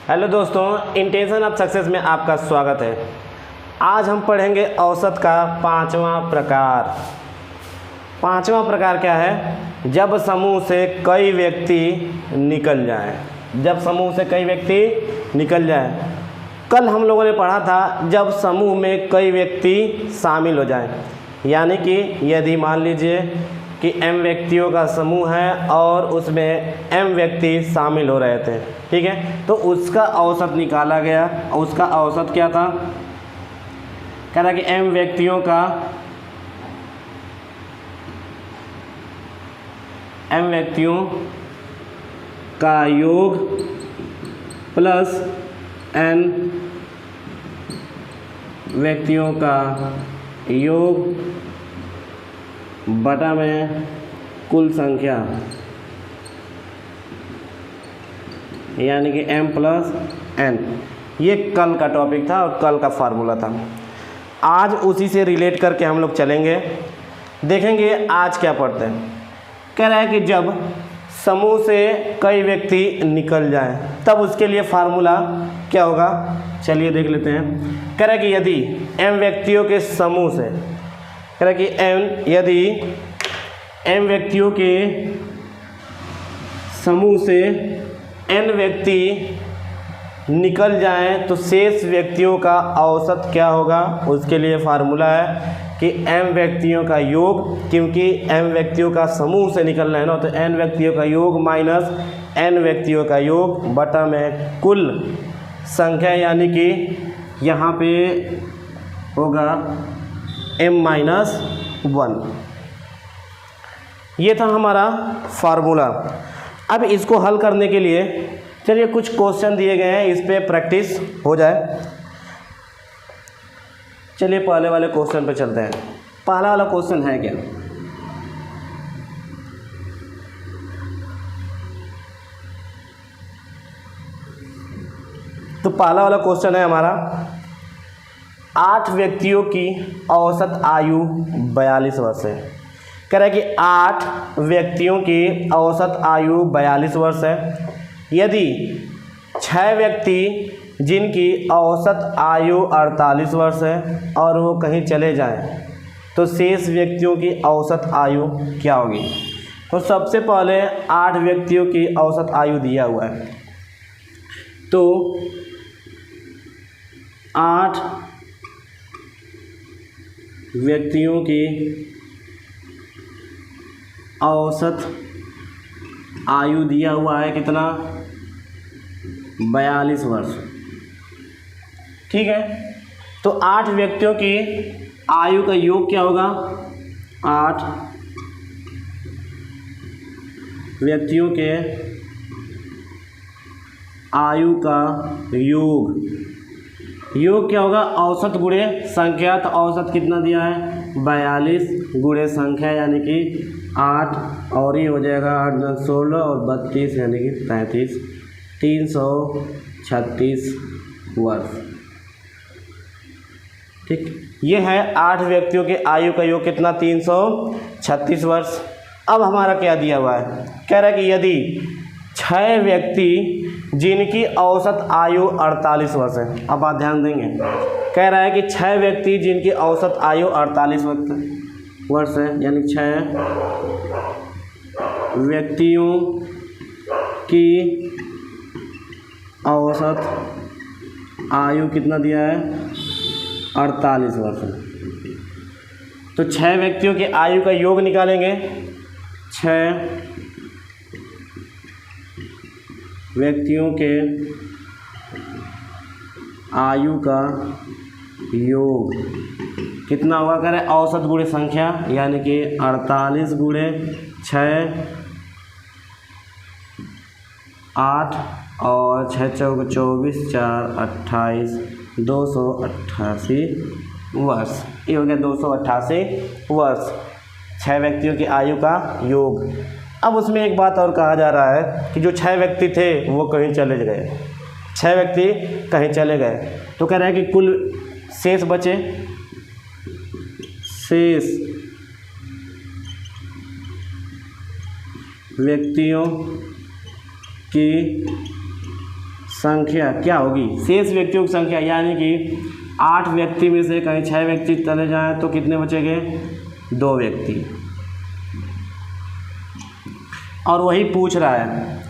Hello दोस्तों, intention of success में आपका स्वागत है। आज हम पढ़ेंगे औसत का पांचवा प्रकार। पांचवा प्रकार क्या है? जब समूह से कई व्यक्ति निकल जाएं। जब समूह से कई व्यक्ति निकल जाएं। कल हम लोगों ने पढ़ा था जब समूह में कई व्यक्ति शामिल हो जाएं, यानी कि यदि मान लीजिए कि m व्यक्तियों का समूह है और उसमें m व्यक्ति शामिल हो रहे थे, ठीक है, तो उसका औसत निकाला गया। उसका औसत क्या था? कह रहा कि m व्यक्तियों का योग प्लस n व्यक्तियों का योग बटा में कुल संख्या, यानी कि m प्लस n। ये कल का टॉपिक था और कल का फार्मूला था। आज उसी से रिलेट करके हम लोग चलेंगे, देखेंगे आज क्या पढ़ते हैं। कह रहा है कि जब समूह से कई व्यक्ति निकल जाएं तब उसके लिए फार्मूला क्या होगा, चलिए देख लेते हैं। कह रहा है कि यदि m व्यक्तियों के समूह से, कह रहा है कि यदि m व्यक्तियों के समूह से n व्यक्ति निकल जाएं तो शेष व्यक्तियों का औसत क्या होगा। उसके लिए फार्मूला है कि m व्यक्तियों का योग, क्योंकि m व्यक्तियों का समूह से निकलना है ना, तो n व्यक्तियों का योग माइनस n व्यक्तियों का योग बटा में कुल संख्या, यानी कि यहाँ पे होगा m-1। ये था हमारा फार्मूला। अब इसको हल करने के लिए चलिए कुछ क्वेश्चन दिए गए हैं, इस पे प्रैक्टिस हो जाए। चलिए पहले वाले क्वेश्चन पे चलते हैं। पहला वाला क्वेश्चन है क्या? तो पहला वाला क्वेश्चन है हमारा, 8 व्यक्तियों की औसत आयु 42 वर्ष है। कह रहा है कि 8 व्यक्तियों की औसत आयु 42 वर्ष है। यदि 6 व्यक्ति जिनकी औसत आयु 48 वर्ष है और वो कहीं चले जाएं तो शेष व्यक्तियों की औसत आयु क्या होगी। तो सबसे पहले 8 व्यक्तियों की औसत आयु दिया हुआ है, तो 8 व्यक्तियों की औसत आयु दिया हुआ है कितना, 42 वर्ष, ठीक है। तो 8 व्यक्तियों की आयु का योग क्या होगा, 8 व्यक्तियों के आयु का योग क्या होगा, औसत गुणे संख्या। तो औसत कितना दिया है, 42 गुणे संख्या, यानी कि 8 और ये हो जाएगा 8 9 16 और 32 यानी कि 35, 336 वर्ष, ठीक। ये है 8 व्यक्तियों के आयु का योग कितना, 336 वर्ष। अब हमारा क्या दिया हुआ है, कह रहा है कि यदि 6 व्यक्ति जिनकी औसत आयु 48 वर्ष है। अब आप ध्यान देंगे, कह रहा है कि 6 व्यक्ति जिनकी औसत आयु 48 वर्ष है, यानी 6 व्यक्तियों की औसत आयु कितना दिया है, 48 वर्ष। तो 6 व्यक्तियों की आयु का योग निकालेंगे। 6 व्यक्तियों के आयु का योग कितना हुआ, करें औसत गुणे संख्या, यानी कि 48 गुणे 6 8 और 6 चौक 24 4 28 288 वर्ष। ये हो गया 288 वर्ष 6 व्यक्तियों की आयु का योग। अब उसमें एक बात और कहा जा रहा है कि जो 6 व्यक्ति थे वो कहीं चले गए, 6 व्यक्ति कहीं चले गए, तो कह रहे हैं कि कुल शेष बचे, शेष व्यक्तियों की संख्या क्या होगी, शेष व्यक्तियों की संख्या, यानी कि 8 व्यक्ति में से कहीं 6 व्यक्ति चले जाएं तो कितने बचेंगे, 2 व्यक्ति। और वही पूछ रहा है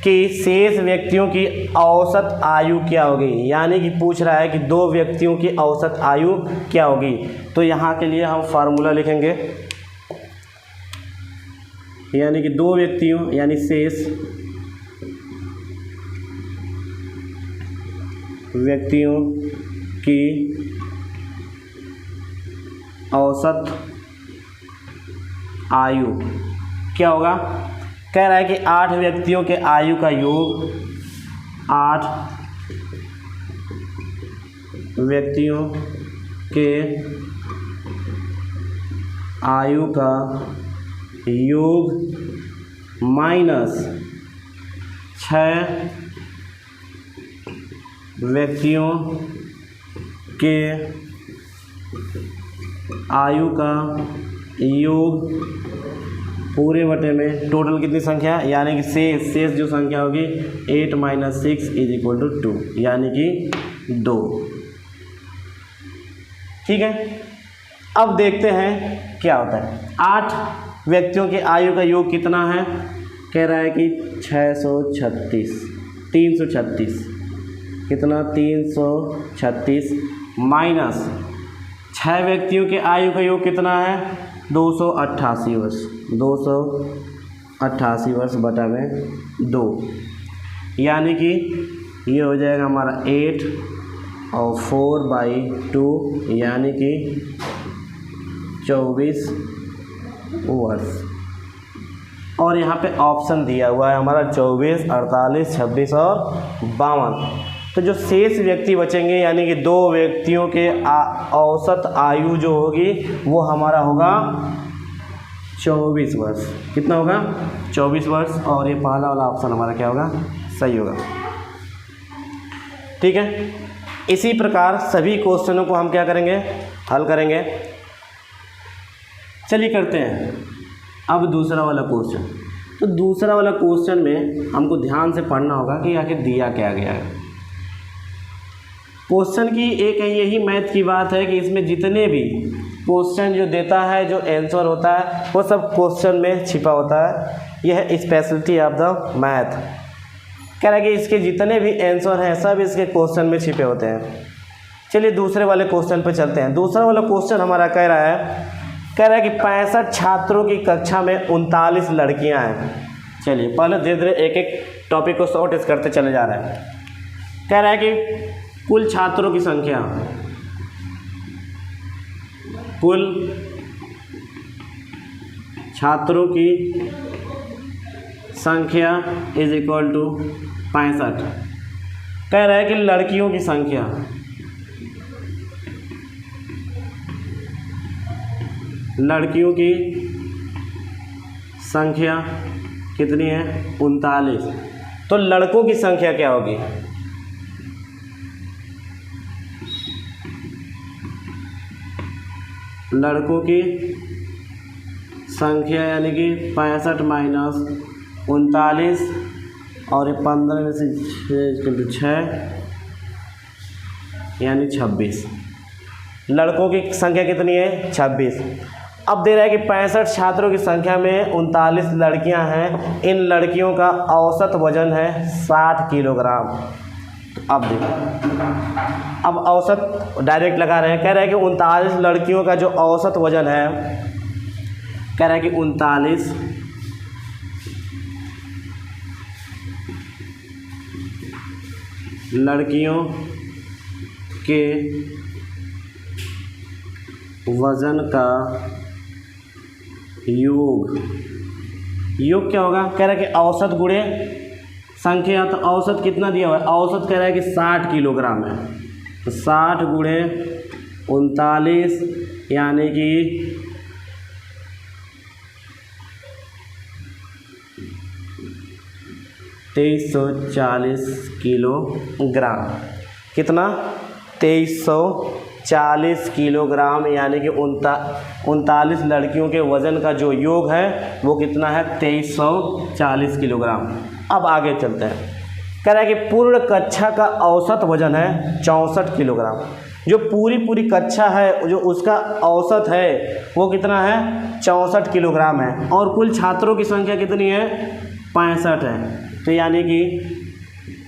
कि शेष व्यक्तियों की औसत आयु क्या होगी, यानी कि पूछ रहा है कि 2 व्यक्तियों की औसत आयु क्या होगी। तो यहाँ के लिए हम फार्मूला लिखेंगे, यानी कि 2 व्यक्तियों यानी शेष व्यक्तियों की औसत आयु क्या होगा। कह रहा है कि 8 व्यक्तियों के आयु का योग, 8 व्यक्तियों के आयु का योग माइनस 6 व्यक्तियों के आयु का योग पूरे बटे में टोटल कितनी संख्या, यानी कि शेष जो संख्या होगी 8 - 6 = 2, यानी कि 2। ठीक है, अब देखते हैं क्या होता है। 8 व्यक्तियों की आयु का योग कितना है, कह रहा है कि 336 कितना, 336 माइनस 6 व्यक्तियों के आयु का योग कितना है, 288 वर्ष, 288 वर्ष बटा में 2, यानी कि ये हो जाएगा हमारा 8 और 4/2, यानी कि 24 वर्ष। और यहाँ पे ऑप्शन दिया हुआ है हमारा 24, 48, 26 और 52। तो जो शेष व्यक्ति बचेंगे, यानी कि 2 व्यक्तियों के औसत आयु जो होगी वो हमारा होगा 24 वर्ष। कितना होगा, 24 वर्ष। और ये पहला वाला ऑप्शन हमारा क्या होगा, सही होगा। ठीक है, इसी प्रकार सभी क्वेश्चनों को हम क्या करेंगे, हल करेंगे। चलिए करते हैं अब दूसरा वाला क्वेश्चन। तो दूसरा वाला क्वेश्चन में हमको ध्यान से पढ़ना होगा कि आखिर दिया क्या गया है। क्वेश्चन की एक यही मैथ की बात है कि इसमें जितने भी क्वेश्चन जो देता है, जो आंसर होता है, वो सब क्वेश्चन में छिपा होता है। यह है स्पेशलिटी ऑफ द मैथ। कह रहा है कि इसके जितने भी आंसर हैं सब इसके क्वेश्चन में छिपे होते हैं। चलिए दूसरे वाले क्वेश्चन पे चलते हैं। दूसरा वाला क्वेश्चन हमारा कह रहा है कि 65 छात्रों की कक्षा में 39 लड़कियां हैं। चलिए पहले धीरे धीरे एक एक टॉपिक को शॉर्ट करते चले जा रहे हैं। कह रहा है कि कुल छात्रों की संख्या, कुल छात्रों की संख्या इज इक्वल टू 65। कह रहा है कि लड़कियों की संख्या, लड़कियों की संख्या कितनी है, 39। तो लड़कों की संख्या क्या होगी, लड़कों की संख्या यानी कि 65 माइनस 39 और 15 में से 6 यानी 26। लड़कों की संख्या कितनी है, 26। अब दे रहा है कि 65 छात्रों की संख्या में 39 लड़कियां हैं। इन लड़कियों का औसत वजन है 60 किलोग्राम। अब देखो, अब औसत डायरेक्ट लगा रहे हैं। कह रहा है कि 39 लड़कियों का जो औसत वजन है, कह रहा है कि 39 लड़कियों के वजन का योग क्या होगा। कह रहा है कि औसत गुणे संख्या, तो औसत कितना दिया हुआ है, औसत कह रहा है कि 60 किलोग्राम है। तो 60 गुणे 39 यानी कि 2340 किलोग्राम। कितना, 2340 किलोग्राम, यानी कि 39 लड़कियों के वज़न का जो योग है वो कितना है, 2340 किलोग्राम। अब आगे चलते हैं। कह रहा है कि पूर्ण कक्षा का औसत वजन है 64 किलोग्राम। जो पूरी कक्षा है जो उसका औसत है वो कितना है 64 किलोग्राम है, और कुल छात्रों की संख्या कितनी है 65 है। तो यानी कि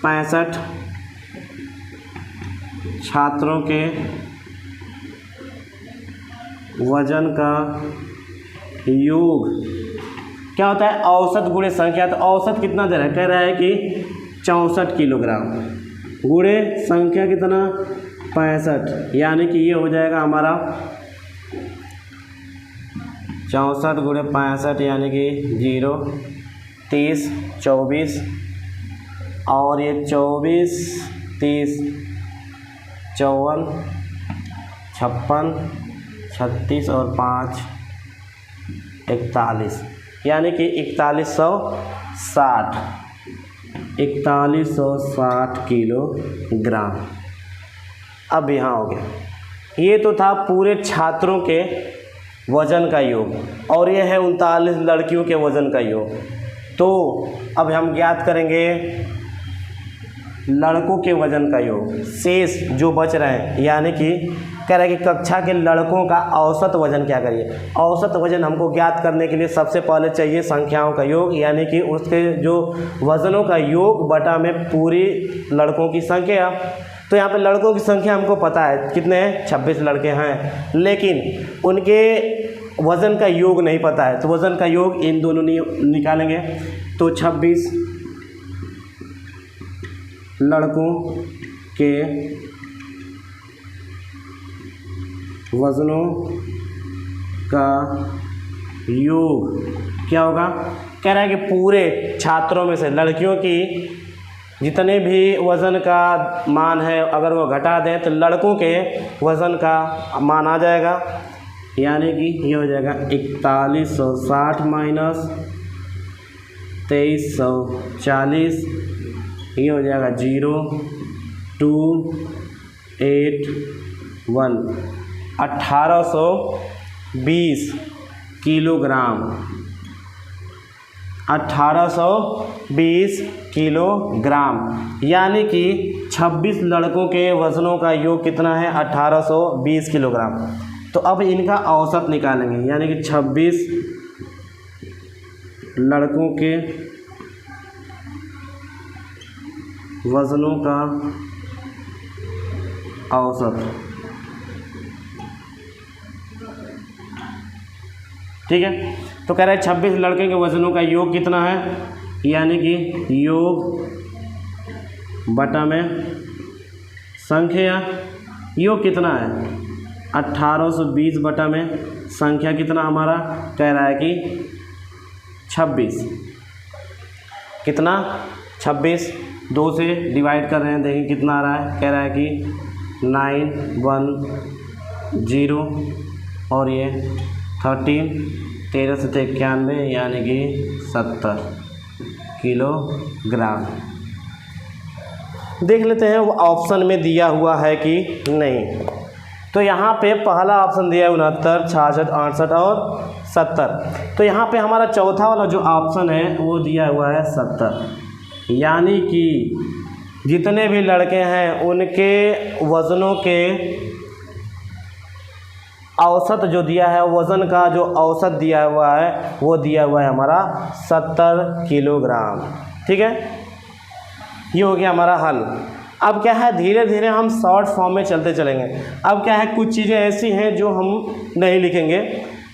65 छात्रों के वजन का योग क्या होता है औसत गुणे संख्या। तो औसत कितना दे रहा है, कह रहा है कि 64 किलोग्राम गुणे संख्या कितना 65, यानी कि ये हो जाएगा हमारा 64 गुणे 65 यानी कि 0, 30, 24 और ये 24, 30, 54, 56, 36 और 5 41, यानी कि 4160 किलोग्राम। अब यहाँ हो गया, ये तो था पूरे छात्रों के वज़न का योग, और ये है 39 लड़कियों के वज़न का योग। तो अब हम ज्ञात करेंगे लड़कों के वज़न का योग, शेष जो बच रहे हैं, यानी कि कह रहा है कि कक्षा के लड़कों का औसत वज़न क्या करिए। औसत वज़न हमको ज्ञात करने के लिए सबसे पहले चाहिए संख्याओं का योग, यानी कि उसके जो वज़नों का योग बटा में पूरी लड़कों की संख्या। तो यहाँ पे लड़कों की संख्या हमको पता है कितने हैं 26 लड़के हैं, लेकिन उनके वज़न का योग नहीं पता है। तो वज़न का योग इन दोनों निकालेंगे। तो 26 लड़कों के वज़नों का योग क्या होगा, कह रहा है कि पूरे छात्रों में से लड़कियों की जितने भी वज़न का मान है अगर वो घटा दें तो लड़कों के वज़न का मान आ जाएगा, यानी कि ये हो जाएगा 4160 माइनस 2340, ये हो जाएगा 0281 1820 किलोग्राम। 1820 किलोग्राम, यानी कि 26 लड़कों के वज़नों का योग कितना है 1820 किलोग्राम। तो अब इनका औसत निकालेंगे, यानी कि 26 लड़कों के वज़नों का औसत, ठीक है। तो कह रहा है 26 लड़के के वज़नों का योग कितना है, यानी कि योग बटा में संख्या। योग कितना है 1820 बटा में संख्या कितना हमारा, कह रहा है कि 26 कितना 26 2 से डिवाइड कर रहे हैं, देखिए कितना आ रहा है, कह रहा है कि 910 और ये 13 13 से 91 यानी कि 70 किलोग्राम। देख लेते हैं वो ऑप्शन में दिया हुआ है कि नहीं। तो यहाँ पे पहला ऑप्शन दिया है 69, 66, 68 और 70। तो यहाँ पे हमारा चौथा वाला जो ऑप्शन है वो दिया हुआ है 70, यानी कि जितने भी लड़के हैं उनके वज़नों के औसत जो दिया है, वज़न का जो औसत दिया हुआ है वो दिया हुआ है हमारा 70 किलोग्राम, ठीक है। ये हो गया हमारा हल। अब क्या है, धीरे धीरे हम शॉर्ट फॉर्म में चलते चलेंगे। अब क्या है, कुछ चीज़ें ऐसी हैं जो हम नहीं लिखेंगे,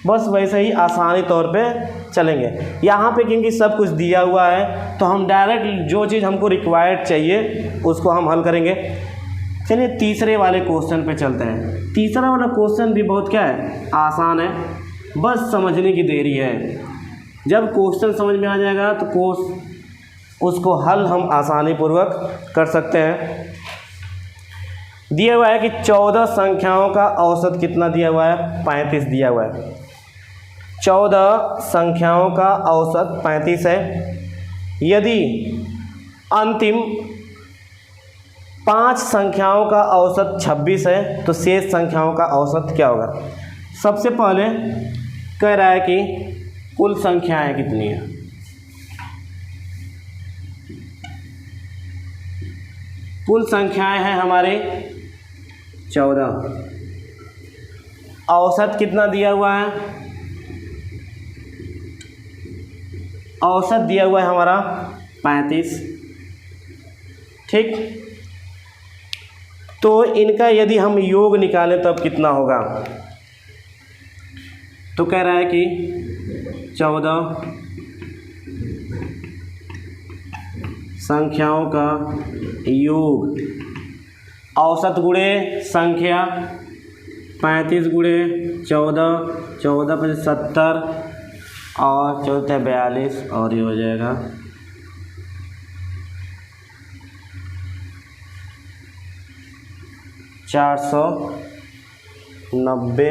बस वैसे ही आसानी तौर पे चलेंगे। यहाँ पे क्योंकि सब कुछ दिया हुआ है तो हम डायरेक्ट जो चीज़ हमको रिक्वायर्ड चाहिए उसको हम हल करेंगे। चलिए तीसरे वाले क्वेश्चन पे चलते हैं। तीसरा वाला क्वेश्चन भी बहुत क्या है, आसान है, बस समझने की देरी है। जब क्वेश्चन समझ में आ जाएगा तो उसको हल हम आसानी पूर्वक कर सकते हैं। दिया हुआ है कि 14 संख्याओं का औसत कितना दिया हुआ है, 35 दिया हुआ है। 14 संख्याओं का औसत 35 है। यदि अंतिम 5 संख्याओं का औसत 26 है तो शेष संख्याओं का औसत क्या होगा। सबसे पहले कह रहा है कि कुल संख्याएं कितनी हैं। कुल संख्याएं हैं हमारे 14। औसत कितना दिया हुआ है? औसत दिया हुआ है हमारा 35। ठीक, तो इनका यदि हम योग निकालें तब कितना होगा? तो कह रहा है कि 14 संख्याओं का योग, औसत गुणे संख्या 35 गुणे 14, 14 × 70 और 14 42 और ये हो जाएगा 490।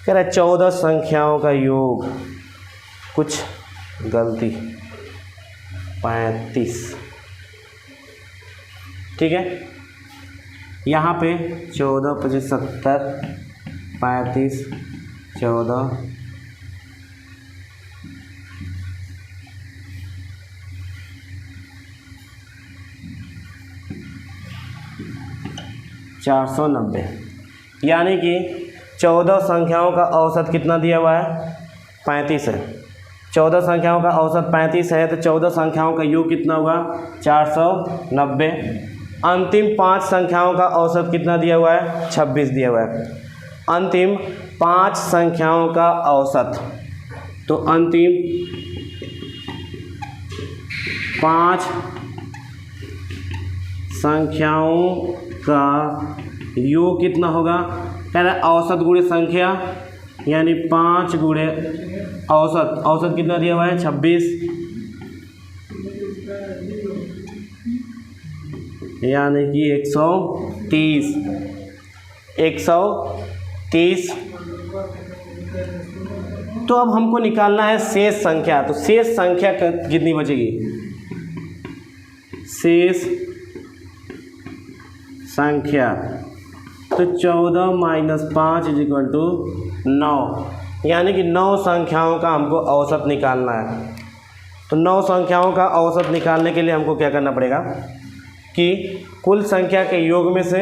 कह रहा है 14 संख्याओं का योग, कुछ गलती 35। ठीक है, यहाँ पे 14 × 70 35 14 490, यानी कि 14 संख्याओं का औसत कितना दिया हुआ है? 35 है। 14 संख्याओं का औसत 35 है, तो 14 संख्याओं का योग कितना होगा? 490। अंतिम 5 संख्याओं का औसत कितना दिया हुआ है? 26 दिया हुआ है। अंतिम 5 संख्याओं का औसत, तो अंतिम 5 संख्याओं का योग कितना होगा? कह रहा है औसत गुणे संख्या, यानी 5 गुणे औसत। औसत कितना दिया हुआ है? 26, यानी कि 130। 130। तो अब हमको निकालना है शेष संख्या। तो शेष संख्या कितनी बचेगी? शेष संख्या तो 14 - 5 = 9, यानी कि 9 संख्याओं का हमको औसत निकालना है। तो 9 संख्याओं का औसत निकालने के लिए हमको क्या करना पड़ेगा कि कुल संख्या के योग में से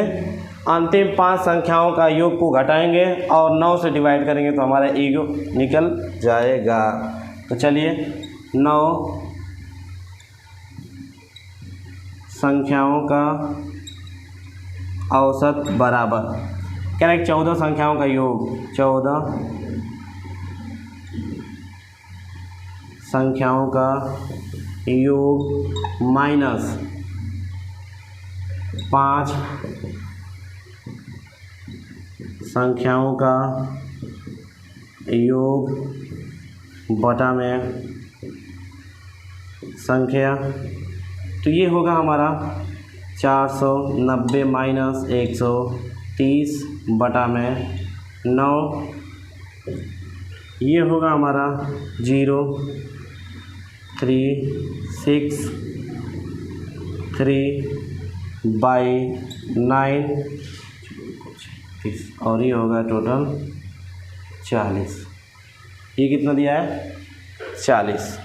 अंतिम 5 संख्याओं का योग को घटाएंगे और 9 से डिवाइड करेंगे तो हमारा योग निकल जाएगा। तो चलिए 9 संख्याओं का औसत बराबर, क्या है 14 संख्याओं का योग। 14 संख्याओं का योग माइनस 5 संख्याओं का योग बटा में संख्या। तो ये होगा हमारा 490 - 130 बटा में 9। ये होगा हमारा 0 3 6 3/9 और ये होगा टोटल 40। ये कितना दिया है? 40।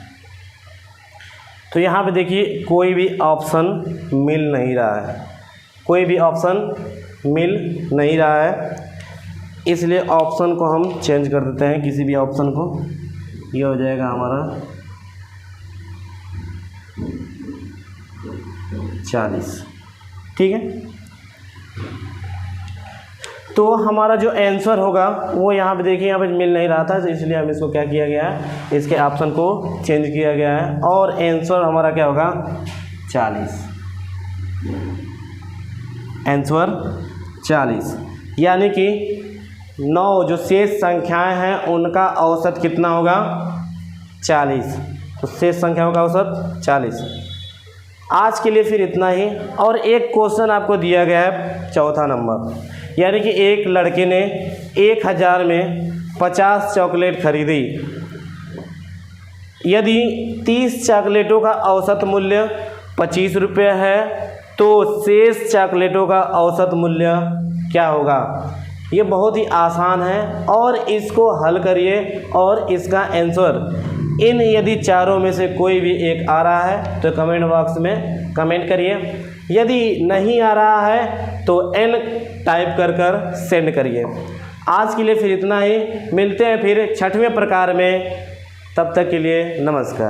तो यहाँ पे देखिए कोई भी ऑप्शन मिल नहीं रहा है, कोई भी ऑप्शन मिल नहीं रहा है, इसलिए ऑप्शन को हम चेंज कर देते हैं, किसी भी ऑप्शन को। ये हो जाएगा हमारा 40। ठीक है, तो हमारा जो आंसर होगा वो यहाँ पे देखिए, यहाँ पे मिल नहीं रहा था, तो इसलिए हम इसको क्या किया गया है, इसके ऑप्शन को चेंज किया गया है और आंसर हमारा क्या होगा 40। आंसर 40, यानी कि 9 जो शेष संख्याएं हैं उनका औसत कितना होगा 40। तो शेष संख्याओं का औसत 40। आज के लिए फिर इतना ही। और एक क्वेश्चन आपको दिया गया है 4था नंबर, यानी कि एक लड़के ने 1000 में 50 चॉकलेट खरीदी। यदि 30 चॉकलेटों का औसत मूल्य 25 रुपये है तो शेष चॉकलेटों का औसत मूल्य क्या होगा। ये बहुत ही आसान है और इसको हल करिए और इसका आंसर इन यदि चारों में से कोई भी एक आ रहा है तो कमेंट बॉक्स में कमेंट करिए, यदि नहीं आ रहा है तो N टाइप कर सेंड करिए। आज के लिए फिर इतना ही, मिलते हैं फिर छठवें प्रकार में, तब तक के लिए नमस्कार।